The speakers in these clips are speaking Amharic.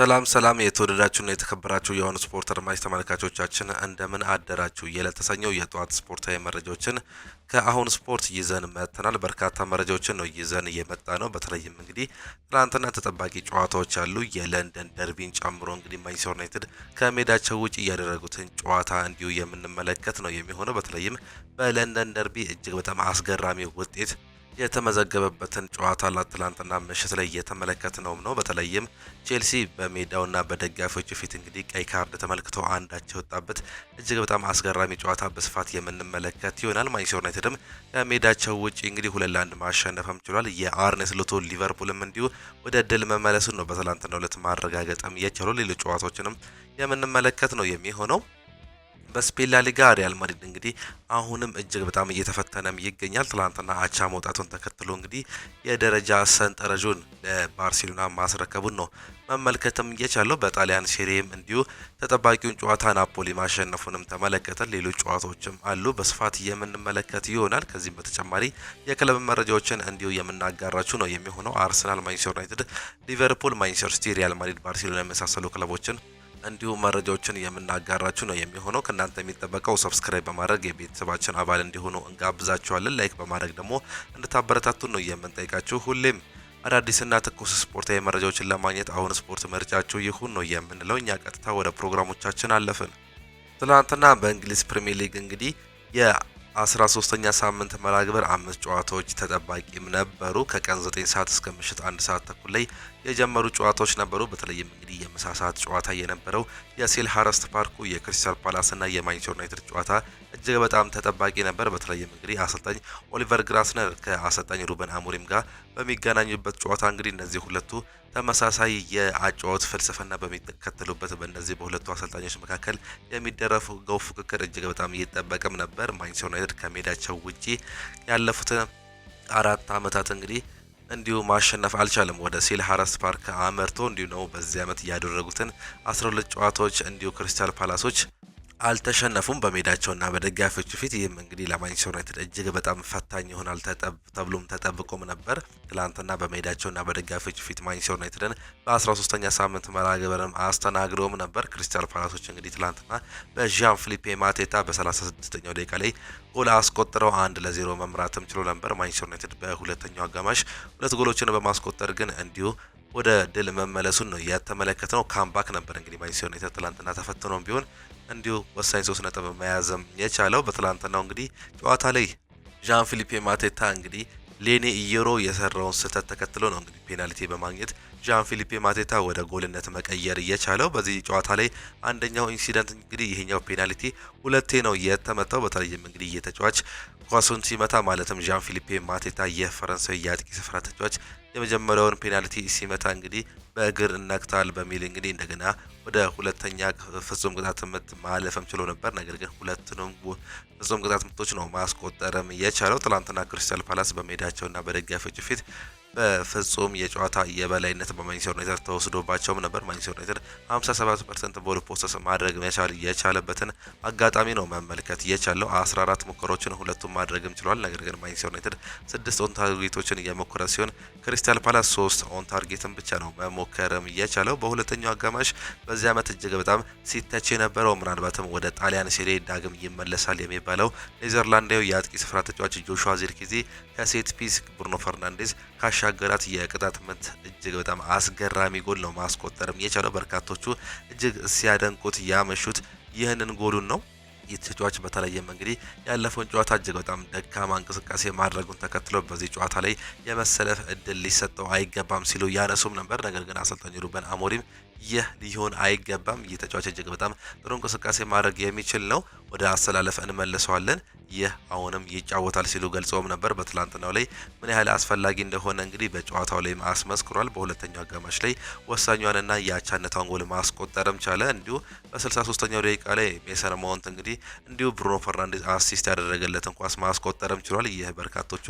ሰላም ሰላም የተወደዳችሁና የተከበራችሁ የሆኑ ስፖርት አድማጭ ተመልካቾቻችን እንደምን አደራችሁ። የለተሰኘው የጧት ስፖርታዊ መረጃዎችን ከአሁን ስፖርት ይዘን መጥተናል። በርካታ መረጃዎችን ነው ይዘን እየመጣ ነው። በተለይም እንግዲህ ትናንትና ተጠባቂ ጨዋታዎች አሉ። የለንደን ደርቢን ጨምሮ እንግዲህ ማንቸስተር ዩናይትድ ከሜዳቸው ውጭ እያደረጉትን ጨዋታ እንዲሁ የምንመለከት ነው የሚሆነው። በተለይም በለንደን ደርቢ እጅግ በጣም አስገራሚ ውጤት የተመዘገበበትን ጨዋታ ትላንትና ምሽት ላይ እየተመለከትነው ነው። በተለይም ቼልሲ በሜዳውና በደጋፊዎቹ ፊት እንግዲህ ቀይ ካርድ ተመልክቶ አንዳቸው የወጣበት እጅግ በጣም አስገራሚ ጨዋታ በስፋት የምንመለከት ይሆናል። ማንቸስተር ዩናይትድም ከሜዳቸው ውጪ እንግዲህ 2-1 ማሸነፍም ችሏል። የአርነ ስሎት ሊቨርፑልም እንዲሁ ወደ ድል መመለሱን ነው በትላንትናው ዕለት ማረጋገጥም የቻለው። ሌሎች ጨዋታዎችንም የምንመለከት ነው የሚሆነው። በስፔን ላሊጋ ሪያል ማድሪድ እንግዲህ አሁንም እጅግ በጣም እየተፈተነም ይገኛል። ትላንትና አቻ መውጣቱን ተከትሎ እንግዲህ የደረጃ ሰንጠረዡን ለባርሴሎና ማስረከቡን ነው መመልከትም እየቻለው። በጣሊያን ሴሪም እንዲሁ ተጠባቂውን ጨዋታ ናፖሊ ማሸነፉንም ተመለከተ። ሌሎች ጨዋታዎችም አሉ በስፋት የምንመለከት ይሆናል። ከዚህም በተጨማሪ የክለብ መረጃዎችን እንዲሁ የምናጋራችሁ ነው የሚሆነው። አርሰናል፣ ማንቸስተር ዩናይትድ፣ ሊቨርፑል፣ ማንቸስተር ሲቲ፣ ሪያል ማድሪድ፣ ባርሴሎና የመሳሰሉ ክለቦችን እንዲሁም መረጃዎችን የምናጋራችሁ ነው የሚሆነው። ከእናንተ የሚጠበቀው ሰብስክራይብ በማድረግ የቤተሰባችን አባል እንዲሆኑ እንጋብዛችኋለን። ላይክ በማድረግ ደግሞ እንድታበረታቱን ነው የምንጠይቃችሁ። ሁሌም አዳዲስና ትኩስ ስፖርታዊ መረጃዎችን ለማግኘት አሁን ስፖርት ምርጫችሁ ይሁን ነው የምንለው። እኛ ቀጥታ ወደ ፕሮግራሞቻችን አለፍን። ትናንትና በእንግሊዝ ፕሪሚየር ሊግ እንግዲህ የ13ኛ ሳምንት መርሃ ግብር 5 ጨዋታዎች ተጠባቂም ነበሩ። ከቀን 9 ሰዓት እስከ ምሽት 1 ሰዓት ተኩል ላይ የጀመሩ ጨዋታዎች ነበሩ። በተለይም እንግዲህ የምሳ ሰዓት ጨዋታ የነበረው የሴልሃርስት ፓርኩ የክሪስታል ፓላስና የማንቸስተር ዩናይትድ ጨዋታ እጅግ በጣም ተጠባቂ ነበር። በተለይም እንግዲህ አሰልጣኝ ኦሊቨር ግራስነር ከአሰልጣኝ ሩበን አሞሪም ጋር በሚገናኙበት ጨዋታ እንግዲህ እነዚህ ሁለቱ ተመሳሳይ የአጨዋወት ፍልስፍና በሚከተሉበት በእነዚህ በሁለቱ አሰልጣኞች መካከል የሚደረገው ፉክክር እጅግ በጣም ይጠበቅም ነበር። ማንቸስተር ዩናይትድ ከሜዳቸው ውጪ ያለፉት 4 ዓመታት እንግዲህ እንዲሁ ማሸነፍ አልቻለም። ወደ ሴልሃርስት ፓርክ አመርቶ እንዲሁ ነው በዚህ ዓመት ያደረጉትን 12 ጨዋታዎች እንዲሁ ክሪስታል ፓላሶች አልተሸነፉም በሜዳቸውና በደጋፊዎቹ ፊት። ይህም እንግዲህ ለማንቸስተር ዩናይትድ እጅግ በጣም ፈታኝ ይሆናል ተብሎም ተጠብቆም ነበር። ትላንትና በሜዳቸውና በደጋፊዎቹ ፊት ማንቸስተር ዩናይትድን በ13ኛ ሳምንት መርሃ ግብርም አስተናግደውም ነበር። ክሪስታል ፓላሶች እንግዲህ ትላንትና በዣን ፊሊፔ ማቴታ በ36ኛው ደቂቃ ላይ ጎል አስቆጥረው 1-0 መምራትም ችሎ ነበር። ማንቸስተር ዩናይትድ በሁለተኛው አጋማሽ 2 ጎሎችን በማስቆጠር ግን እንዲሁ ወደ ድል መመለሱን ነው ያተመለከተው። ካምባክ ነበር እንግዲህ ማንቸስተር ዩናይትድ ትላንትና ተፈትኖም ቢሆን እንዲሁ ወሳኝ 3 ነጥብ መያዝም የቻለው። በትላንትናው እንግዲህ ጨዋታ ላይ ዣን ፊሊፔ ማቴታ እንግዲህ ሌኒ ኢየሮ የሰራውን ስህተት ተከትሎ ነው እንግዲህ ፔናልቲ በማግኘት ዣን ፊሊፔ ማቴታ ወደ ጎልነት መቀየር የቻለው። በዚህ ጨዋታ ላይ አንደኛው ኢንሲደንት እንግዲህ ይሄኛው ፔናልቲ ሁለቴ ነው የተመታው። በተለይም እንግዲህ የተጫዋች ኳሱን ሲመታ ማለትም ዣን ፊሊፔ ማቴታ የፈረንሳዊ የአጥቂ ስፍራ ተጫዋች የመጀመሪያውን ፔናልቲ ሲመታ እንግዲህ በእግር እነክታል በሚል እንግዲህ እንደገና ወደ ሁለተኛ ፍጹም ቅጣት ምት ማለፍም ችሎ ነበር። ነገር ግን ሁለቱንም ፍጹም ቅጣት ምቶች ነው ማስቆጠርም የቻለው። ትላንትና ክሪስታል ፓላስ በሜዳቸውና በደጋፊዎቹ ፊት በፍጹም የጨዋታ የበላይነት በማንቸስተር ዩናይትድ ተወስዶባቸውም ነበር። ማንቸስተር ዩናይትድ 57% ቦል ፖሰስ ማድረግ መቻል የቻለበትን አጋጣሚ ነው መመልከት የቻለው። 14 ሙከራዎችን ሁለቱም ማድረግም ችሏል። ነገር ግን ማንቸስተር ዩናይትድ 6 ኦን ታርጌቶችን እየሞከረ ሲሆን ክሪስታል ፓላስ 3 ኦን ታርጌትን ብቻ ነው መሞከርም የቻለው። በሁለተኛው አጋማሽ በዚህ ዓመት እጅግ በጣም ሲተች የነበረው ምናልባትም ወደ ጣሊያን ሴሪ ዳግም ይመለሳል የሚባለው ኔዘርላንዳዊ የአጥቂ ስፍራ ተጫዋች ጆሹዋ ዚርክዚ ከሴት ፒስ ብሩኖ ፈርናንዴዝ ካሻገራት የቅጣት ምት እጅግ በጣም አስገራሚ ጎል ነው ማስቆጠርም የቻለው። በርካቶቹ እጅግ ሲያደንቁት ያመሹት ይህንን ጎሉን ነው። የተጫዋች በተለይም እንግዲህ ያለፈውን ጨዋታ እጅግ በጣም ደካማ እንቅስቃሴ ማድረጉን ተከትሎ በዚህ ጨዋታ ላይ የመሰለፍ እድል ሊሰጠው አይገባም ሲሉ ያነሱም ነበር። ነገር ግን አሰልጣኝ ሩበን አሞሪም ይህ ሊሆን አይገባም፣ ይህ ተጫዋች እጅግ በጣም ጥሩ እንቅስቃሴ ማድረግ የሚችል ነው፣ ወደ አሰላለፍ እንመልሰዋለን፣ ይህ አሁንም ይጫወታል ሲሉ ገልጸውም ነበር። በትላንትናው ላይ ምን ያህል አስፈላጊ እንደሆነ እንግዲህ በጨዋታው ላይ አስመስክሯል። በሁለተኛው አጋማሽ ላይ ወሳኛዋንና የአቻነቷን ጎል ማስቆጠርም ቻለ። እንዲሁ በ63ኛው ደቂቃ ላይ ሜሰን ማውንት እንግዲህ እንዲሁ ብሩኖ ፈርናንዴዝ አሲስት ያደረገለትን ኳስ ማስቆጠርም ችሏል። ይህ በርካቶቹ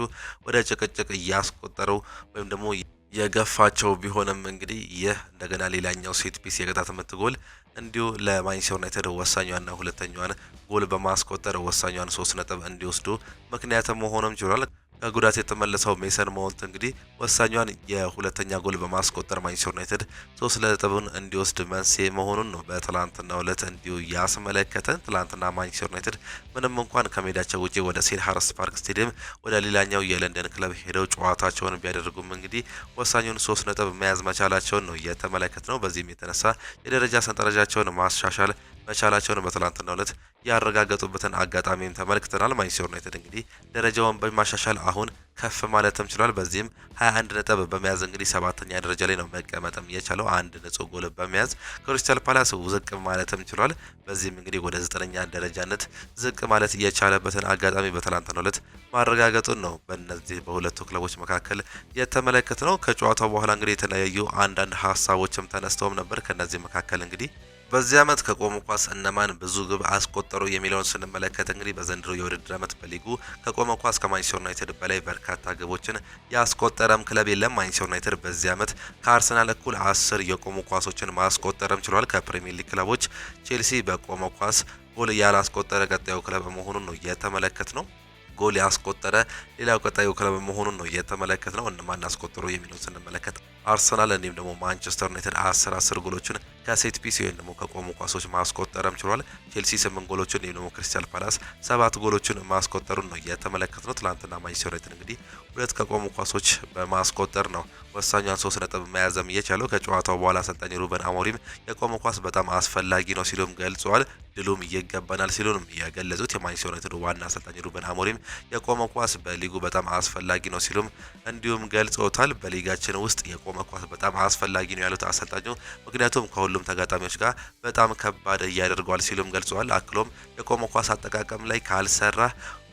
ወደ ጭቅጭቅ እያስቆጠረው ወይም ደግሞ የገፋቸው ቢሆንም እንግዲህ ይህ እንደገና ሌላኛው ሴት ፒስ የቅጣት ምት ጎል እንዲሁ ለማንቸስተር ዩናይትድ ወሳኛዋንና ሁለተኛዋን ጎል በማስቆጠር ወሳኛዋን 3 ነጥብ እንዲወስዱ ምክንያት መሆኑም ችሏል። ከጉዳት የተመለሰው ሜሰን ማውንት እንግዲህ ወሳኛዋን የሁለተኛ ጎል በማስቆጠር ማንቸስተር ዩናይትድ 3 ነጥብን እንዲወስድ መንስኤ መሆኑን ነው በትላንትናው ዕለት እንዲሁ ያስመለከተን። ትላንትና ማንቸስተር ዩናይትድ ምንም እንኳን ከሜዳቸው ውጪ ወደ ሴልኸርስት ፓርክ ስቴዲየም ወደ ሌላኛው የለንደን ክለብ ሄደው ጨዋታቸውን ቢያደርጉም እንግዲህ ወሳኙን 3 ነጥብ መያዝ መቻላቸውን ነው የተመለከትነው። በዚህም የተነሳ የደረጃ ሰንጠረዣቸውን ማሻሻል መቻላቸውን በትላንትናው ዕለት ያረጋገጡበትን አጋጣሚም ተመልክተናል። ማንቸስተር ዩናይትድ እንግዲህ ደረጃውን በማሻሻል አሁን ከፍ ማለትም ችሏል። በዚህም 21 ነጥብ በመያዝ እንግዲህ 7ኛ ደረጃ ላይ ነው መቀመጥም የቻለው አንድ ንጹህ ጎል በመያዝ ክሪስታል ፓላስ ዝቅ ማለትም ችሏል። በዚህም እንግዲህ ወደ 9ኛ ደረጃነት ዝቅ ማለት የቻለበትን አጋጣሚ በትላንትናው ዕለት ማረጋገጡን ነው በእነዚህ በሁለቱ ክለቦች መካከል የተመለከትነው። ከጨዋታው በኋላ እንግዲህ የተለያዩ አንዳንድ ሀሳቦችም ተነስተውም ነበር። ከነዚህ መካከል እንግዲህ በዚህ ዓመት ከቆሙ ኳስ እነማን ብዙ ግብ አስቆጠሩ የሚለውን ስንመለከት እንግዲህ በዘንድሮ የውድድር ዓመት በሊጉ ከቆመ ኳስ ከማንቸስተር ዩናይትድ በላይ በርካታ ግቦችን ያስቆጠረም ክለብ የለም። ማንቸስተር ዩናይትድ በዚህ ዓመት ከአርሰናል እኩል 10 የቆሙ ኳሶችን ማስቆጠርም ችሏል። ከፕሪሚየር ሊግ ክለቦች ቼልሲ በቆመ ኳስ ጎል ያላስቆጠረ ቀጣዩ ክለብ መሆኑን ነው የተመለከት ነው። ጎል ያስቆጠረ ሌላው ቀጣዩ ክለብ መሆኑን ነው የተመለከትነው። እነማን አስቆጠሩ የሚለውን ስንመለከት አርሰናል እንዲሁም ደግሞ ማንቸስተር ዩናይትድ 10 ጎሎችን ከሴት ፒስ ወይም ደግሞ ከቆሙ ኳሶች ማስቆጠርም ችሏል። ቼልሲ 8 ጎሎችን እንዲሁም ደግሞ ክሪስታል ፓላስ 7 ጎሎችን ማስቆጠሩን ነው የተመለከትነው። ትላንትና ማንቸስተር ዩናይትድ እንግዲህ 2 ከቆሙ ኳሶች በማስቆጠር ነው ወሳኛን 3 ነጥብ መያዝም የቻለው። ከጨዋታው በኋላ አሰልጣኝ ሩበን አሞሪም የቆሙ ኳስ በጣም አስፈላጊ ነው ሲሉም ገልጸዋል። ድሉም ይገባናል ሲሉም የገለጹት የማንቸስተር ዩናይትድ ዋና አሰልጣኝ ሩበን አሞሪም የቆመ ኳስ በሊጉ በጣም አስፈላጊ ነው ሲሉም እንዲሁም ገልጸውታል። በሊጋችን ውስጥ የቆመ ኳስ በጣም አስፈላጊ ነው ያሉት አሰልጣኙ ምክንያቱም ከሁሉም ተጋጣሚዎች ጋር በጣም ከባድ ያደርገዋል ሲሉም ገልጸዋል። አክሎም የቆመ ኳስ አጠቃቀም ላይ ካልሰራ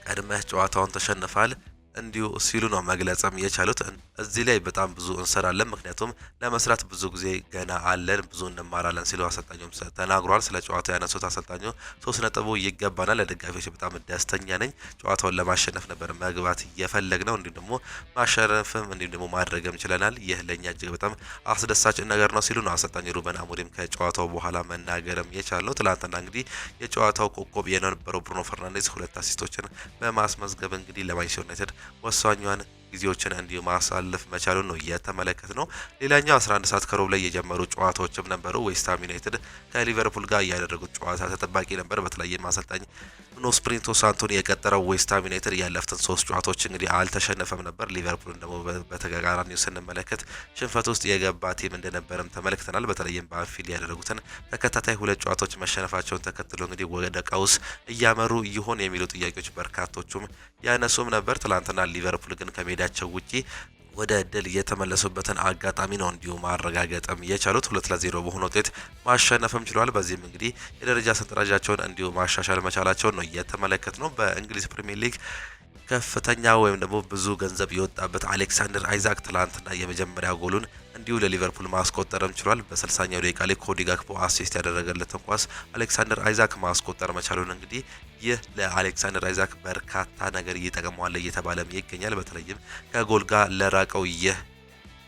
ቀድመህ ጨዋታውን ተሸንፋል እንዲሁ ሲሉ ነው መግለጽም የቻሉት። እዚህ ላይ በጣም ብዙ እንሰራለን፣ ምክንያቱም ለመስራት ብዙ ጊዜ ገና አለን፣ ብዙ እንማራለን ሲሉ አሰልጣኙም ተናግሯል። ስለ ጨዋታው ያነሱት አሰልጣኙ 3 ነጥቡ ይገባናል፣ ለደጋፊዎች በጣም ደስተኛ ነኝ፣ ጨዋታውን ለማሸነፍ ነበር መግባት እየፈለግ ነው፣ እንዲሁም ደግሞ ማሸነፍም እንዲሁም ደግሞ ማድረግም ችለናል፣ ይህ ለእኛ እጅግ በጣም አስደሳች ነገር ነው ሲሉ ነው አሰልጣኝ ሩበን አሞሪም ከጨዋታው በኋላ መናገርም የቻለው። ትላንትና እንግዲህ የጨዋታው ኮከብ የነበረው ብሩኖ ፈርናንዴዝ 2 አሲስቶችን በማስመዝገብ እንግዲህ ለማንቸስተር ዩናይትድ ወሳኛን ጊዜዎችን እንዲሁ ማሳለፍ መቻሉን ነው እየተመለከት ነው። ሌላኛው 11 ሰዓት ከሩብ ላይ የጀመሩ ጨዋታዎችም ነበሩ። ዌስትሃም ዩናይትድ ከሊቨርፑል ጋር ያደረጉት ጨዋታ ተጠባቂ ነበር። በተለይም አሰልጣኝ ኑኖ ስፕሪንቶ ሳንቶኒ የቀጠረው ዌስትሃም ዩናይትድ ያለፉትን 3 ጨዋታዎች እንግዲህ አልተሸነፈም ነበር። ሊቨርፑልን ደግሞ በተጋጋራኒው ስንመለከት ሽንፈት ውስጥ የገባ ቲም እንደነበረም ተመልክተናል። በተለይም በአንፊልድ ያደረጉትን ተከታታይ 2 ጨዋታዎች መሸነፋቸውን ተከትሎ እንግዲህ ወደ ቀውስ እያመሩ ይሆን የሚሉ ጥያቄዎች በርካቶቹም ያነሱም ነበር። ትላንትና ሊቨርፑል ግን ከሜዳቸው ውጪ ወደ ድል የተመለሱበትን አጋጣሚ ነው እንዲሁ ማረጋገጥም የቻሉት 2-0 በሆነ ውጤት ማሸነፍም ችሏል። በዚህም እንግዲህ የደረጃ ሰንጠረዣቸውን እንዲሁ ማሻሻል መቻላቸውን ነው እየተመለከት ነው። በእንግሊዝ ፕሪሚየር ሊግ ከፍተኛ ወይም ደግሞ ብዙ ገንዘብ የወጣበት አሌክሳንደር አይዛክ ትላንትና የመጀመሪያ ጎሉን እንዲሁ ለሊቨርፑል ማስቆጠርም ችሏል። በ60ኛው ደቂቃ ላይ ኮዲ ጋክፖ አሲስት ያደረገለትን ኳስ አሌክሳንደር አይዛክ ማስቆጠር መቻሉን እንግዲህ ይህ ለአሌክሳንደር አይዛክ በርካታ ነገር እየጠቀመዋል እየተባለም ይገኛል። በተለይም ከጎል ጋር ለራቀው ይህ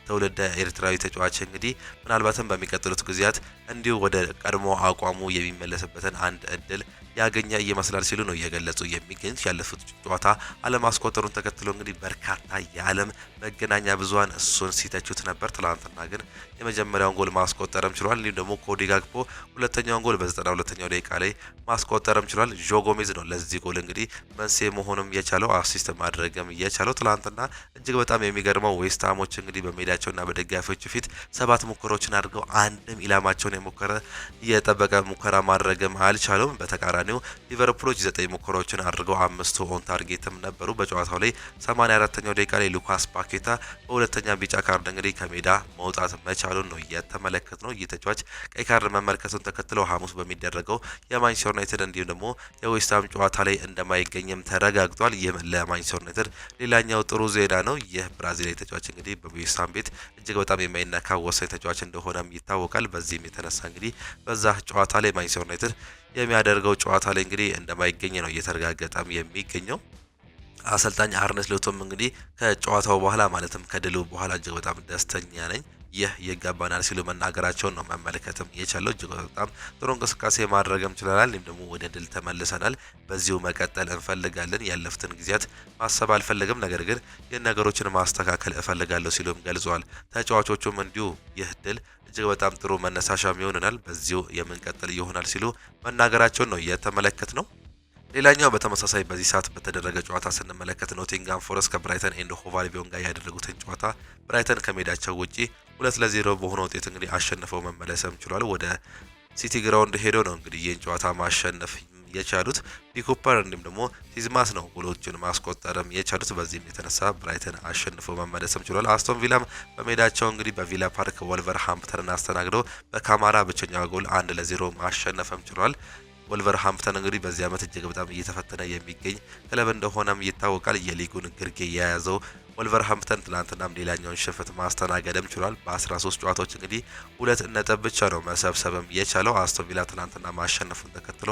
ትውልደ ኤርትራዊ ተጫዋች እንግዲህ ምናልባትም በሚቀጥሉት ጊዜያት እንዲሁ ወደ ቀድሞ አቋሙ የሚመለስበትን አንድ እድል ያገኘ ይመስላል ሲሉ ነው እየገለጹ የሚገኙት። ያለፉት ጨዋታ አለማስቆጠሩን ተከትሎ እንግዲህ በርካታ የዓለም መገናኛ ብዙሃን እሱን ሲተቹት ነበር። ትላንትና ግን የመጀመሪያውን ጎል ማስቆጠርም ችሏል። እንዲሁም ደግሞ ኮዲ ጋክፖ ሁለተኛውን ጎል በ92ኛው ደቂቃ ላይ ማስቆጠርም ችሏል። ጆ ጎሜዝ ነው ለዚህ ጎል እንግዲህ መንስኤ መሆኑም የቻለው አሲስት ማድረግም የቻለው። ትላንትና እጅግ በጣም የሚገርመው ዌስትሃሞች እንግዲህ በሜዳቸውና በደጋፊዎች ፊት 7 ሙከራዎችን አድርገው አንድም ኢላማቸውን የሞከረ የጠበቀ ሙከራ ማድረግም አልቻሉም። በተቃራኒው ሊቨርፑሎች 9 ሙከራዎችን አድርገው 5ቱ ኦን ታርጌትም ነበሩ። በጨዋታው ላይ 84ኛው ደቂቃ ላይ ሉካስ ፓኬታ በሁለተኛ ቢጫ ካርድ እንግዲህ ከሜዳ መውጣት መቻሉን ነው የተመለከት ነው። ይህ ተጫዋች ቀይ ካርድ መመልከቱን ተከትለው ሐሙስ በሚደረገው የማንቸስተር ዩናይትድ እንዲሁም ደግሞ የዌስትሃም ጨዋታ ላይ እንደማይገኝም ተረጋግጧል። ይህ ለማንቸስተር ዩናይትድ ሌላኛው ጥሩ ዜና ነው። ይህ ብራዚላዊ ተጫዋች እንግዲህ በዌስትሃም ቤት እጅግ በጣም የማይነካ ወሳኝ ተጫዋች እንደሆነም ይታወቃል። በዚህም የተነሳ እንግዲህ በዛ ጨዋታ ላይ ማንቸስተር ዩናይትድ የሚያደርገው ጨዋታ ላይ እንግዲህ እንደማይገኝ ነው እየተረጋገጠም የሚገኘው። አሰልጣኝ አርነ ስሎትም እንግዲህ ከጨዋታው በኋላ ማለትም ከድሉ በኋላ እጅግ በጣም ደስተኛ ነኝ፣ ይህ ይገባናል ሲሉ መናገራቸውን ነው መመልከትም የቻለው። እጅግ በጣም ጥሩ እንቅስቃሴ ማድረግም ችለናል፣ እንዲሁም ደግሞ ወደ ድል ተመልሰናል። በዚሁ መቀጠል እንፈልጋለን። ያለፉትን ጊዜያት ማሰብ አልፈልግም፣ ነገር ግን የነገሮችን ማስተካከል እፈልጋለሁ ሲሉም ገልጸዋል። ተጫዋቾቹም እንዲሁ ይህ ድል እጅግ በጣም ጥሩ መነሳሻም ይሆንናል፣ በዚሁ የምንቀጥል ይሆናል ሲሉ መናገራቸውን ነው የተመለከት ነው። ሌላኛው በተመሳሳይ በዚህ ሰዓት በተደረገ ጨዋታ ስንመለከት ኖቲንጋም ፎረስት ከብራይተን ኤንድ ሆቭ አልቢዮን ጋር ያደረጉትን ጨዋታ ብራይተን ከሜዳቸው ውጪ 2-0 በሆነ ውጤት እንግዲህ አሸንፈው መመለስም ችሏል። ወደ ሲቲ ግራውንድ ሄደው ነው እንግዲህ ይህን ጨዋታ ማሸነፍ የቻሉት። ዲኮፐር እንዲሁም ደግሞ ሲዝማስ ነው ጎሎችን ማስቆጠርም የቻሉት። በዚህም የተነሳ ብራይተን አሸንፈው መመለስም ችሏል። አስቶን ቪላም በሜዳቸው እንግዲህ በቪላ ፓርክ ወልቨርሃምፕተንን አስተናግደው በካማራ ብቸኛ ጎል 1-0 ማሸነፍም ችሏል። ወልቨርሃምፕተን እንግዲህ በዚህ ዓመት እጅግ በጣም እየተፈተነ የሚገኝ ክለብ እንደሆነም ይታወቃል። የሊጉን ግርጌ የያዘው ወልቨርሃምፕተን ትናንትናም ሌላኛውን ሽንፈት ማስተናገድም ችሏል። በ13 ጨዋታዎች እንግዲህ 2 ነጥብ ብቻ ነው መሰብሰብም የቻለው። አስቶን ቪላ ትናንትና ማሸነፉን ተከትሎ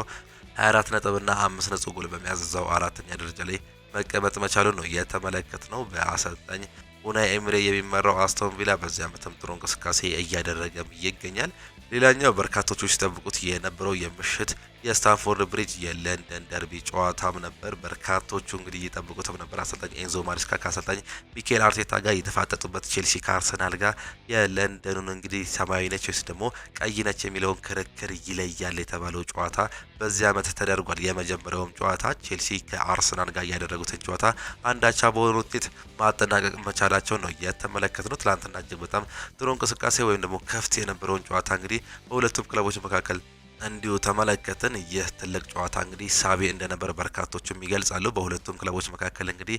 24 ነጥብና 5 ንጹህ ጎል በመያዝ እዛው አራተኛ ደረጃ ላይ መቀመጥ መቻሉን ነው የተመለከት ነው። በአሰልጣኝ ኡናይ ኤምሬ የሚመራው አስቶን ቪላ በዚህ ዓመትም ጥሩ እንቅስቃሴ እያደረገም ይገኛል። ሌላኛው በርካቶቹ ሲጠብቁት የነበረው የምሽት የስታንፎርድ ብሪጅ የለንደን ደርቢ ጨዋታም ነበር። በርካቶቹ እንግዲህ እየጠበቁትም ነበር። አሰልጣኝ ኤንዞ ማሪስካ ከአሰልጣኝ ሚኬል አርቴታ ጋር የተፋጠጡበት፣ ቼልሲ ከአርሰናል ጋር የለንደኑን እንግዲህ ሰማያዊ ነች ወይስ ደግሞ ቀይ ነች የሚለውን ክርክር ይለያል የተባለው ጨዋታ በዚህ ዓመት ተደርጓል። የመጀመሪያውም ጨዋታ ቼልሲ ከአርሰናል ጋር ያደረጉትን ጨዋታ አንዳቻ በሆነ ውጤት ማጠናቀቅ መቻላቸውን ነው የተመለከትነው። ትላንትና እጅግ በጣም ጥሩ እንቅስቃሴ ወይም ደግሞ ከፍት የነበረውን ጨዋታ እንግዲህ በሁለቱም ክለቦች መካከል እንዲሁ ተመለከትን። ይህ ትልቅ ጨዋታ እንግዲህ ሳቢ እንደነበር በርካቶችም ይገልጻሉ። በሁለቱም ክለቦች መካከል እንግዲህ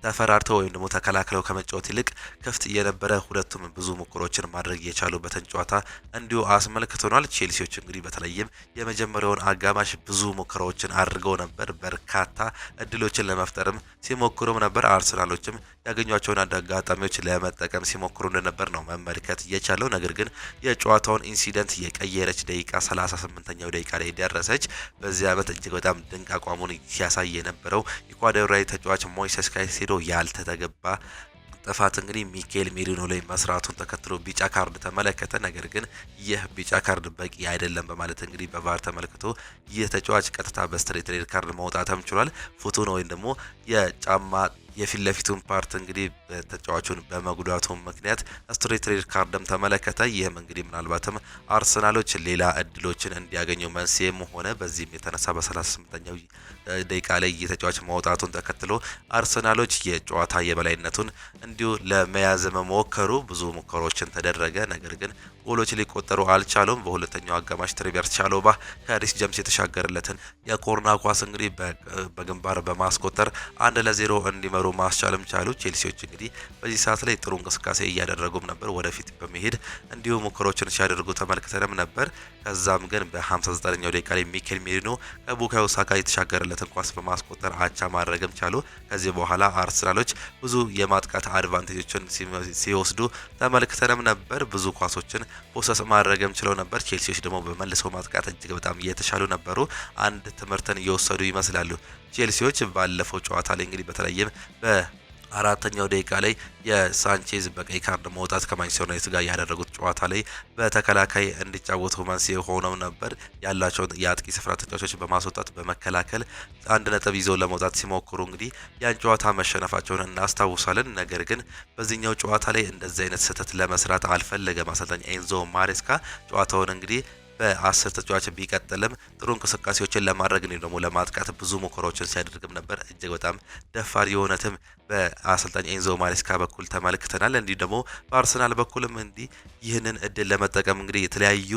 ተፈራርተው ወይም ደግሞ ተከላክለው ከመጫወት ይልቅ ክፍት የነበረ ሁለቱም ብዙ ሙከራዎችን ማድረግ የቻሉበትን ጨዋታ እንዲሁ አስመልክቶናል። ቼልሲዎች እንግዲህ በተለይም የመጀመሪያውን አጋማሽ ብዙ ሙከራዎችን አድርገው ነበር። በርካታ እድሎችን ለመፍጠርም ሲሞክሩም ነበር። አርሰናሎችም ያገኟቸውን አጋጣሚዎች ለመጠቀም ሲሞክሩ እንደነበር ነው መመልከት የቻለው። ነገር ግን የጨዋታውን ኢንሲደንት የቀየረች ደቂቃ 38ኛው ደቂቃ ላይ ደረሰች። በዚህ ዓመት እጅግ በጣም ድንቅ አቋሙን ሲያሳይ የነበረው ኢኳዶራዊ ተጫዋች ሞይሴስ ካይሴዶ ያልተገባ ጥፋት እንግዲህ ሚኬል ሜሪኖ ላይ መስራቱን ተከትሎ ቢጫ ካርድ ተመለከተ። ነገር ግን ይህ ቢጫ ካርድ በቂ አይደለም በማለት እንግዲህ በቫር ተመልክቶ ይህ ተጫዋች ቀጥታ በስትሬት ሬድ ካርድ መውጣትም ችሏል። ፉቱን ወይም ደግሞ የጫማ የፊት ለፊቱን ፓርት እንግዲህ ተጫዋቹን በመጉዳቱ ምክንያት ስትሬት ሬድ ካርድም ተመለከተ። ይህም እንግዲህ ምናልባትም አርሰናሎች ሌላ እድሎችን እንዲያገኙ መንስኤም ሆነ። በዚህም የተነሳ በ38ኛው ደቂቃ ላይ የተጫዋች ማውጣቱን ተከትሎ አርሰናሎች የጨዋታ የበላይነቱን እንዲሁ ለመያዝ መሞከሩ ብዙ ሙከራዎችን ተደረገ። ነገር ግን ጎሎች ሊቆጠሩ አልቻሉም። በሁለተኛው አጋማሽ ትሬቨር ቻሎባ ከሪስ ጀምስ የተሻገረለትን የኮርና ኳስ እንግዲህ በግንባር በማስቆጠር 1-0 እንዲመሩ ማስቻልም ቻሉ። ቼልሲዎች እንግዲህ በዚህ ሰዓት ላይ ጥሩ እንቅስቃሴ እያደረጉም ነበር። ወደፊት በመሄድ እንዲሁ ሙከራዎችን ሲያደርጉ ተመልክተንም ነበር። ከዛም ግን በ59ኛው ደቂቃ ላይ ሚኬል ሜሪኖ ከቡካዮ ሳካ የተሻገረለትን ኳስ በማስቆጠር አቻ ማድረግም ቻሉ። ከዚህ በኋላ አርሰናሎች ብዙ የማጥቃት አድቫንቴጆችን ሲወስዱ ተመልክተንም ነበር። ብዙ ኳሶችን ፖሰስ ማድረግም ችለው ነበር። ቼልሲዎች ደግሞ በመልሰው ማጥቃት እጅግ በጣም እየተሻሉ ነበሩ። አንድ ትምህርትን እየወሰዱ ይመስላሉ። ቼልሲዎች ባለፈው ጨዋታ ላይ እንግዲህ በተለይም በአራተኛው ደቂቃ ላይ የሳንቼዝ በቀይ ካርድ መውጣት ከማንቸስተር ዩናይትድ ጋር ያደረጉት ጨዋታ ላይ በተከላካይ እንዲጫወቱ መንስኤ ሆነው ነበር። ያላቸውን የአጥቂ ስፍራ ተጫዋቾች በማስወጣት በመከላከል 1 ነጥብ ይዘው ለመውጣት ሲሞክሩ እንግዲህ ያን ጨዋታ መሸነፋቸውን እናስታውሳለን። ነገር ግን በዚህኛው ጨዋታ ላይ እንደዚህ አይነት ስህተት ለመስራት አልፈለገም አሰልጣኝ ኤንዞ ማሬስካ። ጨዋታውን እንግዲህ በ10 ተጫዋች ቢቀጥልም ጥሩ እንቅስቃሴዎችን ለማድረግ ነው ደግሞ ለማጥቃት ብዙ ሙከራዎችን ሲያደርግም ነበር። እጅግ በጣም ደፋር የሆነትም በአሰልጣኝ ኤንዞ ማሬስካ በኩል ተመልክተናል። እንዲህ ደግሞ በአርሰናል በኩልም እንዲህ ይህንን እድል ለመጠቀም እንግዲህ የተለያዩ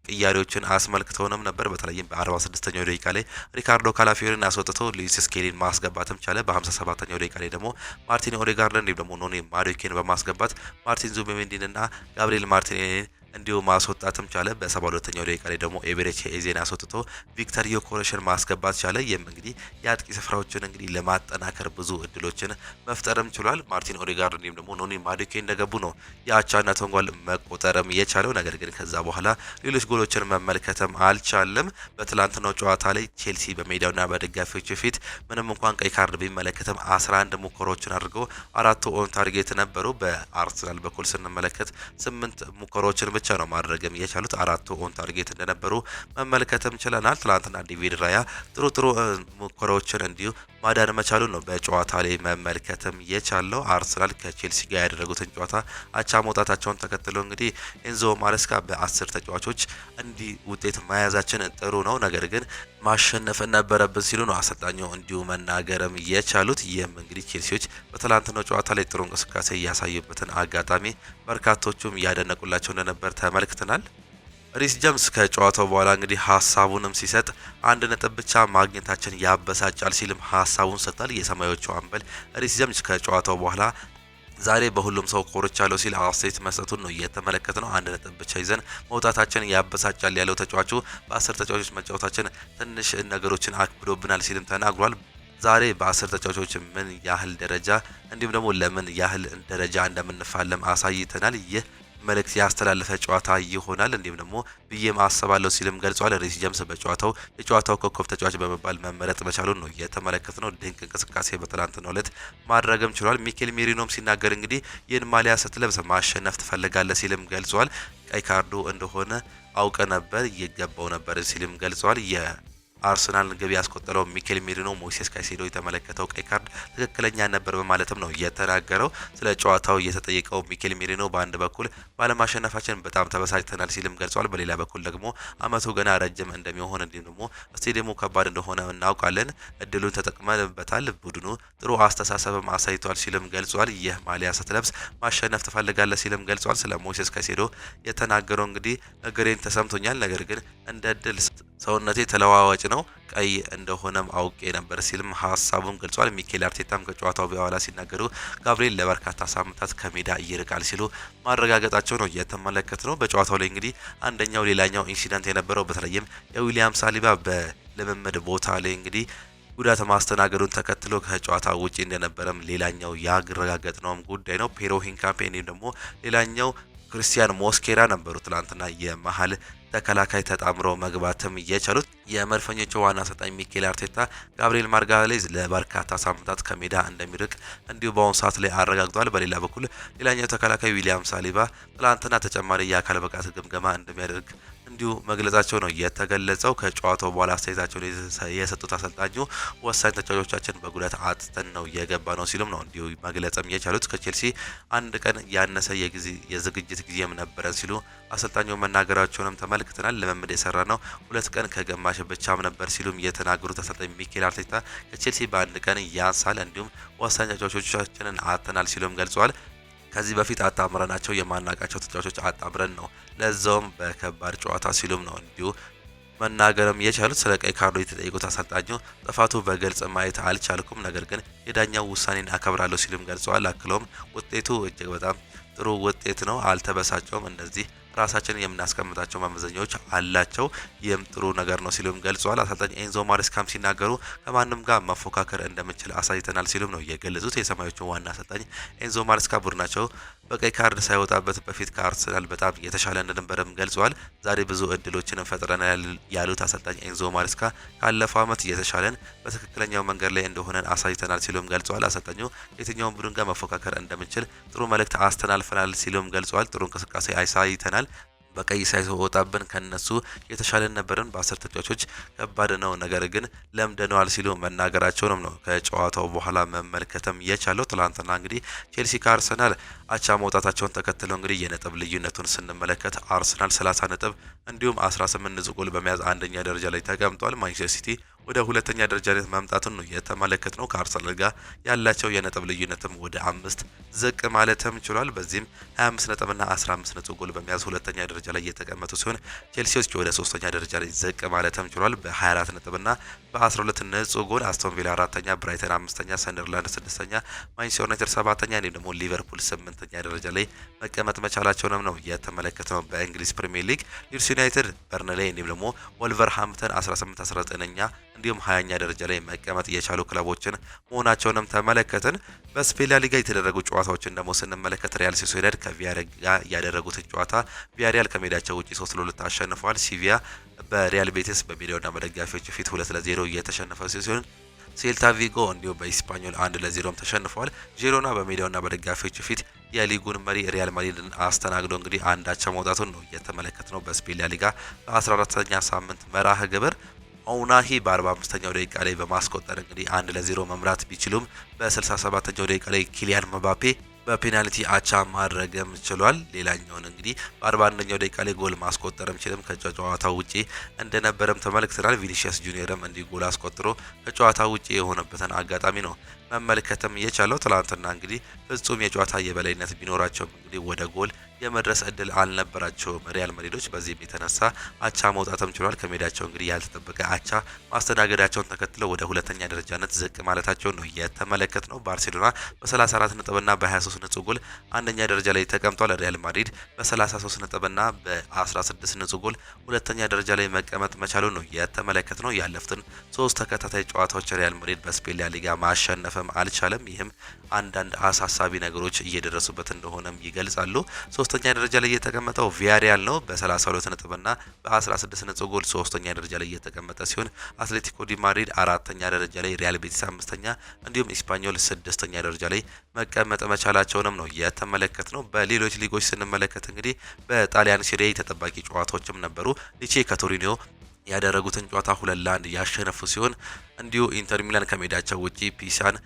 ቅያሬዎችን አስመልክተውንም ነበር። በተለይም በ46ኛው ደቂቃ ላይ ሪካርዶ ካላፊዮሪን አስወጥቶ ሉዊስ ስኬሊን ማስገባትም ቻለ። በ57ኛው ደቂቃ ላይ ደግሞ ማርቲን ኦዴጋርድን እንዲሁም ደግሞ ኖኒ ማዱኬን በማስገባት ማርቲን ዙቢሜንዲንና ጋብሪኤል ማርቲኔሊን እንዲሁ ማስወጣትም ቻለ። በ72ኛው ደቂቃ ላይ ደግሞ ኤቤሬቺ ኤዜን አስወጥቶ ቪክተር ዮኬሬሽን ማስገባት ቻለ። ይህም እንግዲህ የአጥቂ ስፍራዎችን እንግዲህ ለማጠናከር ብዙ እድሎችን መፍጠርም ችሏል። ማርቲን ኦዴጋርድ እንዲሁም ደግሞ ኖኒ ማዱኬ እንደገቡ ነው የአቻነቱን ጎል መቆጠርም የቻለው። ነገር ግን ከዛ በኋላ ሌሎች ጎሎችን መመልከትም አልቻለም። በትላንትናው ጨዋታ ላይ ቼልሲ በሜዳውና በደጋፊዎቹ ፊት ምንም እንኳን ቀይ ካርድ ቢመለከትም 11 ሙከራዎችን አድርገው 4 ኦን ታርጌት ነበሩ። በአርሰናል በኩል ስንመለከት 8 ሙከራዎችን ብቻ ነው ማድረግም የቻሉት። 4 ኦን ታርጌት እንደነበሩ መመልከትም ችለናል። ትላንትና ዴቪድ ራያ ጥሩ ሙከራዎችን እንዲሁ ማዳን መቻሉ ነው በጨዋታ ላይ መመልከትም የቻለው። አርሰናል ከቼልሲ ጋር ያደረጉትን ጨዋታ አቻ መውጣታቸውን ተከትሎ እንግዲህ ኤንዞ ማሬስካ በ10 ተጫዋቾች እንዲህ ውጤት መያዛችን ጥሩ ነው፣ ነገር ግን ማሸነፍ ነበረብን ሲሉ ነው አሰልጣኙ እንዲሁ መናገርም የቻሉት። ይህም እንግዲህ ቼልሲዎች በትላንትናው ጨዋታ ላይ ጥሩ እንቅስቃሴ ያሳዩበትን አጋጣሚ በርካቶቹም እያደነቁላቸው እንደነበር ተመልክተናል። ሪስ ጀምስ ከጨዋታው በኋላ እንግዲህ ሀሳቡንም ሲሰጥ 1 ነጥብ ብቻ ማግኘታችን ያበሳጫል ሲልም ሀሳቡን ሰጥቷል። የሰማዮቹ አምበል ሪስ ጀምስ ከጨዋታው በኋላ ዛሬ በሁሉም ሰው ኮርቻለሁ ሲል አስተያየት መስጠቱን ነው እየተመለከተ ነው። 1 ነጥብ ብቻ ይዘን መውጣታችን ያበሳጫል ያለው ተጫዋቹ በ10 ተጫዋቾች መጫወታችን ትንሽ ነገሮችን አክብዶብናል ሲልም ተናግሯል። ዛሬ በ10 ተጫዋቾች ምን ያህል ደረጃ እንዲሁም ደግሞ ለምን ያህል ደረጃ እንደምንፋለም አሳይተናል። ይህ መልእክት ያስተላለፈ ጨዋታ ይሆናል እንዲሁም ደግሞ ብዬ ማሰባለሁ ሲልም ገልጿል። ሪስ ጀምስ በጨዋታው የጨዋታው ኮከብ ተጫዋች በመባል መመረጥ መቻሉን ነው የተመለከትነው። ድንቅ እንቅስቃሴ በትናንትናው ዕለት ማድረግም ችሏል። ሚኬል ሜሪኖም ሲናገር እንግዲህ ይህን ማሊያ ስትለብስ ማሸነፍ ትፈልጋለህ ሲልም ገልጿል። ቀይ ካርዱ እንደሆነ አውቀ ነበር ይገባው ነበር ሲልም ገልጿል። አርሰናል ግብ ያስቆጠረው ሚኬል ሜሪኖ ሞይሴስ ካይሴዶ የተመለከተው ቀይ ካርድ ትክክለኛ ነበር በማለትም ነው የተናገረው። ስለ ጨዋታው የተጠየቀው ሚኬል ሜሪኖ በአንድ በኩል ባለማሸነፋችን በጣም ተበሳጭተናል ሲልም ገልጿል። በሌላ በኩል ደግሞ አመቱ ገና ረጅም እንደሚሆን እንዲሁም ደግሞ ስቴዲየሙ ከባድ እንደሆነ እናውቃለን፣ እድሉን ተጠቅመንበታል፣ ቡድኑ ጥሩ አስተሳሰብም አሳይቷል ሲልም ገልጿል። ይህ ማሊያ ስትለብስ ማሸነፍ ትፈልጋለህ ሲልም ገልጿል። ስለ ሞይሴስ ካይሴዶ የተናገረው እንግዲህ እግሬን ተሰምቶኛል፣ ነገር ግን እንደ እድል ሰውነቴ ተለዋዋጭ ነው፣ ቀይ እንደሆነም አውቄ ነበር ሲልም ሀሳቡን ገልጿል። ሚኬል አርቴታም ከጨዋታው በኋላ ሲናገሩ ጋብሪኤል ለበርካታ ሳምንታት ከሜዳ ይርቃል ሲሉ ማረጋገጣቸው ነው እየተመለከት ነው። በጨዋታው ላይ እንግዲህ ሌላኛው ኢንሲደንት የነበረው በተለይም የዊሊያም ሳሊባ በልምምድ ቦታ ላይ እንግዲህ ጉዳት ማስተናገዱን ተከትሎ ከጨዋታ ውጪ እንደነበረም ሌላኛው ያረጋገጥነውም ጉዳይ ነው። ፔሮ ሂንካፔ እንዲሁም ደግሞ ሌላኛው ክርስቲያን ሞስኬራ ነበሩ ትላንትና የመሀል ተከላካይ ተጣምረው መግባትም የቻሉት። የመድፈኞቹ ዋና አሰልጣኝ ሚኬል አርቴታ ጋብሪኤል ማርጋሌዝ ለበርካታ ሳምንታት ከሜዳ እንደሚርቅ እንዲሁ በአሁኑ ሰዓት ላይ አረጋግጧል። በሌላ በኩል ሌላኛው ተከላካይ ዊሊያም ሳሊባ ትላንትና ተጨማሪ የአካል ብቃት ግምገማ እንደሚያደርግ እንዲሁ መግለጻቸው ነው የተገለጸው። ከጨዋታው በኋላ አስተያየታቸውን የሰጡት አሰልጣኙ ወሳኝ ተጫዋቾቻችን በጉዳት አጥተን ነው የገባ ነው ሲሉም ነው እንዲሁ መግለጽም የቻሉት። ከቼልሲ 1 ቀን ያነሰ የዝግጅት ጊዜም ነበረን ሲሉ አሰልጣኙ መናገራቸውንም ተመልክተናል። ልምምድ የሰራ ነው 2 ቀን ከግማሽ ብቻም ነበር ሲሉም የተናገሩት አሰልጣኝ ሚኬል አርቴታ ከቼልሲ በ1 ቀን ያንሳል፣ እንዲሁም ወሳኝ ተጫዋቾቻችንን አጥተናል ሲሉም ገልጸዋል። ከዚህ በፊት አጣምረናቸው የማናቃቸው ተጫዋቾች አጣምረን ነው ለዛውም በከባድ ጨዋታ ሲሉም ነው እንዲሁ መናገርም የቻሉት። ስለ ቀይ ካርዱ የተጠየቁት አሰልጣኙ ጥፋቱ በግልጽ ማየት አልቻልኩም፣ ነገር ግን የዳኛው ውሳኔን አከብራለሁ ሲሉም ገልጸዋል። አክለውም ውጤቱ እጅግ በጣም ጥሩ ውጤት ነው፣ አልተበሳጨውም፣ እንደዚህ ራሳችንን የምናስቀምጣቸው መመዘኛዎች አላቸው፣ ይህም ጥሩ ነገር ነው ሲሉም ገልጸዋል። አሰልጣኝ ኤንዞ ማሬስካም ሲናገሩ ከማንም ጋር መፎካከር እንደምንችል አሳይተናል ሲሉም ነው የገለጹት። የሰማዮቹ ዋና አሰልጣኝ ኤንዞ ማሬስካ ቡድናቸው በቀይ ካርድ ሳይወጣበት በፊት ከአርሰናል በጣም የተሻለ እንደነበረም ገልጸዋል። ዛሬ ብዙ እድሎችን ፈጥረናል ያሉት አሰልጣኝ ኤንዞ ማሬስካ ካለፈው ዓመት እየተሻለን በትክክለኛው መንገድ ላይ እንደሆነን አሳይተናል ሲሉም ገልጸዋል። አሰልጣኙ የትኛውን ቡድን ጋር መፎካከር እንደምንችል ጥሩ መልእክት አስተላልፈናል ሲሉም ገልጸዋል። ጥሩ እንቅስቃሴ አሳይተናል፣ በቀይ ሳይወጣብን ከነሱ የተሻለን ነበርን፣ በ10 ተጫዋቾች ከባድ ነው፣ ነገር ግን ለምደነዋል ሲሉ መናገራቸውንም ነው ከጨዋታው በኋላ መመልከትም የቻለው። ትላንትና እንግዲህ ቼልሲ ከአርሰናል አቻ መውጣታቸውን ተከትለው እንግዲህ የነጥብ ልዩነቱን ስንመለከት አርሰናል 30 ነጥብ እንዲሁም 18 ንጹህ ጎል በመያዝ አንደኛ ደረጃ ላይ ተቀምጧል። ማንቸስተር ሲቲ ወደ ሁለተኛ ደረጃ ላይ መምጣቱን ነው የተመለከትነው። ከአርሰናል ጋር ያላቸው የነጥብ ልዩነትም ወደ 5 ዝቅ ማለትም ችሏል። በዚህም 25 ነጥብና 15 ነጥብ ጎል በመያዝ ሁለተኛ ደረጃ ላይ የተቀመጡ ሲሆን ቼልሲዎች ወደ ሶስተኛ ደረጃ ላይ ዝቅ ማለትም ችሏል በ24 ነጥብና በ12 ነጥብ ጎል። አስቶን ቪላ አራተኛ፣ ብራይተን አምስተኛ፣ ሰንደርላንድ ስድስተኛ፣ ማንቸስተር ዩናይትድ ሰባተኛ እንዲሁም ደግሞ ሊቨርፑል ስምንተኛ ደረጃ ላይ መቀመጥ መቻላቸውንም ነው የተመለከተው። በእንግሊዝ ፕሪሚየር ሊግ ሊድስ ዩናይትድ፣ በርንሌይ እንዲሁም ደግሞ ወልቨርሃምፕተን 18 19ኛ እንዲሁም 20ኛ ደረጃ ላይ መቀመጥ የቻሉ ክለቦችን መሆናቸውንም ተመለከትን። በስፔን ላ ሊጋ የተደረጉ ጨዋታዎችን ደግሞ ስንመለከት ሪያል ሶሲዳድ ከቪያሪያል ጋር ያደረጉትን ጨዋታ ቪያሪያል ከሜዳቸው ውጪ 3-2 አሸንፈዋል። ሲቪያ በሪያል ቤቲስ በሜዳውና በደጋፊዎች ፊት 2-0 እየተሸነፈ ሲሆን ሴልታ ቪጎ እንዲሁ በኢስፓኞል 1-0 ተሸንፈዋል። ጂሮና በሜዳውና በደጋፊዎች ፊት የሊጉን መሪ ሪያል ማድሪድን አስተናግዶ እንግዲህ አንዳቻ መውጣቱን ነው የተመለከትነው። በስፔን ላ ሊጋ በ14ኛ ሳምንት መርሃ ግብር ኦናሂ በ45ኛው ደቂቃ ላይ በማስቆጠር እንግዲህ 1-0 መምራት ቢችሉም በ67ኛው ደቂቃ ላይ ኪሊያን መባፔ በፔናልቲ አቻ ማድረግም ችሏል። ሌላኛውን እንግዲህ በ41ኛው ደቂቃ ላይ ጎል ማስቆጠርም ችልም ከጨዋታው ውጪ እንደነበረም ተመልክተናል። ቪኒሲየስ ጁኒየርም እንዲህ ጎል አስቆጥሮ ከጨዋታው ውጪ የሆነበትን አጋጣሚ ነው መመልከትም የቻለው። ትላንትና እንግዲህ ፍጹም የጨዋታ የበላይነት ቢኖራቸውም እንግዲህ ወደ ጎል የመድረስ እድል አልነበራቸውም ሪያል ማድሪዶች። በዚህም የተነሳ አቻ መውጣትም ችሏል። ከሜዳቸው እንግዲህ ያልተጠበቀ አቻ ማስተናገዳቸውን ተከትለው ወደ ሁለተኛ ደረጃነት ዝቅ ማለታቸውን ነው የተመለከት ነው። ባርሴሎና በ34 ነጥብና በ23 ነጥብ ጎል አንደኛ ደረጃ ላይ ተቀምጧል። ሪያል ማድሪድ በ33 ነጥብና በ16 ነጥብ ጎል ሁለተኛ ደረጃ ላይ መቀመጥ መቻሉን ነው የተመለከት ነው። ያለፉትን 3 ተከታታይ ጨዋታዎች ሪያል ማድሪድ በስፔን ላ ሊጋ ማሸነፍም አልቻለም። ይህም አንዳንድ አሳሳቢ ነገሮች እየደረሱበት እንደሆነም ይገልጻሉ። ሶስተኛ ደረጃ ላይ የተቀመጠው ቪያሪያል ነው በ32 ነጥብና በ16 ነጥብ ጎል ሶስተኛ ደረጃ ላይ የተቀመጠ ሲሆን አትሌቲኮ ዲ ማድሪድ አራተኛ ደረጃ ላይ፣ ሪያል ቤቲስ አምስተኛ እንዲሁም ኢስፓኞል ስድስተኛ ደረጃ ላይ መቀመጥ መቻላቸውንም ነው የተመለከት ነው። በሌሎች ሊጎች ስንመለከት እንግዲህ በጣሊያን ሴሪያ ተጠባቂ ጨዋታዎችም ነበሩ። ሊቼ ከቶሪኒዮ ያደረጉትን ጨዋታ 2-1 ያሸነፉ ሲሆን እንዲሁ ኢንተር ሚላን ከሜዳቸው ውጪ ፒሳን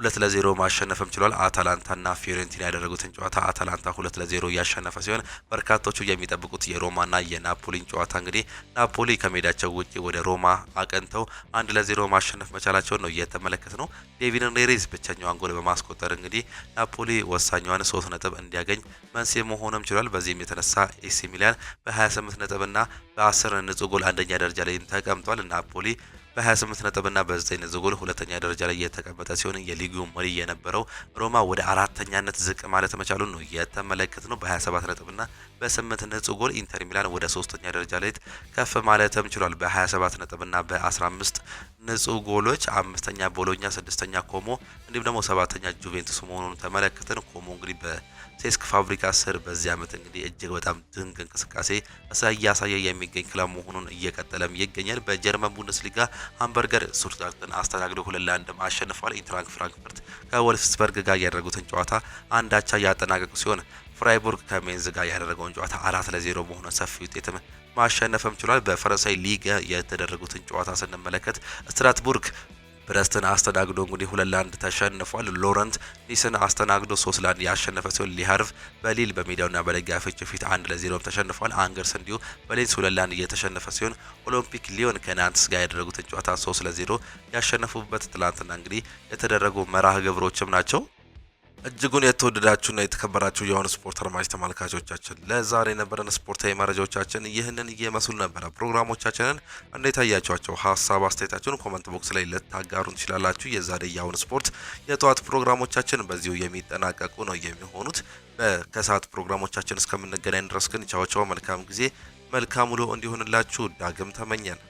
2-0 ማሸነፍም ችሏል። አታላንታና ፊዮሬንቲና ያደረጉትን ጨዋታ አታላንታ 2-0 ያሸነፈ ሲሆን በርካቶቹ የሚጠብቁት የሮማና የናፖሊን ጨዋታ እንግዲህ ናፖሊ ከሜዳቸው ውጪ ወደ ሮማ አቀንተው 1-0 ማሸነፍ መቻላቸውን ነው እየተመለከት ነው። ዴቪድ ኔሬዝ ብቸኛዋን ጎል በማስቆጠር እንግዲህ ናፖሊ ወሳኛዋን 3 ነጥብ እንዲያገኝ መንስኤ መሆንም ችሏል። በዚህም የተነሳ ኤሲ ሚላን በ28 ነጥብና በ10 ነጥብ ጎል አንደኛ ደረጃ ላይ ተቀምጧል። ናፖሊ በ28 ነጥብና በ9 ነጥብ ጎል ሁለተኛ ደረጃ ላይ የተቀመጠ ሲሆን የሊጉ መሪ የነበረው ሮማ ወደ አራተኛነት ዝቅ ማለት መቻሉን ነው የተመለከት ነው። በ27 ነጥብና በ8 ነጥብ ጎል ኢንተር ሚላን ወደ ሶስተኛ ደረጃ ላይ ከፍ ማለትም ችሏል። በ27 ነጥብና በ15 ንጹህ ጎሎች አምስተኛ ቦሎኛ፣ ስድስተኛ ኮሞ እንዲሁም ደግሞ ሰባተኛ ጁቬንቱስ መሆኑን ተመለከትን። ኮሞ እንግዲህ በሴስክ ፋብሪካ ስር በዚህ ዓመት እንግዲህ እጅግ በጣም ድንቅ እንቅስቃሴ እያሳየ የሚገኝ ክለብ መሆኑን እየቀጠለም ይገኛል። በጀርመን ቡንደስሊጋ ሃምበርገር ስቱትጋርትን አስተናግዶ 2-1 አሸንፏል። ኢንትራንክ ፍራንክፈርት ከወልፍስበርግ ጋር ያደረጉትን ጨዋታ አንዳቻ ያጠናቀቁ ሲሆን ፍራይቡርግ ከሜንዝ ጋር ያደረገውን ጨዋታ 4-0 በሆነ ሰፊ ውጤትም ማሸነፍም ችሏል። በፈረንሳይ ሊግ የተደረጉትን ጨዋታ ስንመለከት ስትራስቡርግ ብረስትን አስተናግዶ እንግዲህ 2-1 ተሸንፏል። ሎረንት ኒስን አስተናግዶ 3-1 ያሸነፈ ሲሆን ሊሃርቭ በሊል በሜዳውና በደጋፊዎች ፊት 1-0 ተሸንፏል። አንገርስ እንዲሁ በሌንስ 2-1 እየተሸነፈ ሲሆን ኦሎምፒክ ሊዮን ከናንትስ ጋር ያደረጉትን ጨዋታ 3-0 ያሸነፉበት ትላንትና እንግዲህ የተደረጉ መርሃ ግብሮችም ናቸው። እጅጉን የተወደዳችሁና የተከበራችሁ የሆኑ ስፖርት አድማጭ ተመልካቾቻችን ለዛሬ የነበረን ስፖርታዊ መረጃዎቻችን ይህንን እየመስሉ ነበረ። ፕሮግራሞቻችንን እንዴት አያችኋቸው? ሀሳብ አስተያየታችሁን ኮመንት ቦክስ ላይ ልታጋሩን ትችላላችሁ። የዛሬ የአሁን ስፖርት የጠዋት ፕሮግራሞቻችን በዚሁ የሚጠናቀቁ ነው የሚሆኑት። ከሰዓት ፕሮግራሞቻችን እስከምንገናኝ ድረስ ግን ቻው ቻው፣ መልካም ጊዜ፣ መልካም ውሎ እንዲሆንላችሁ ዳግም ተመኘን።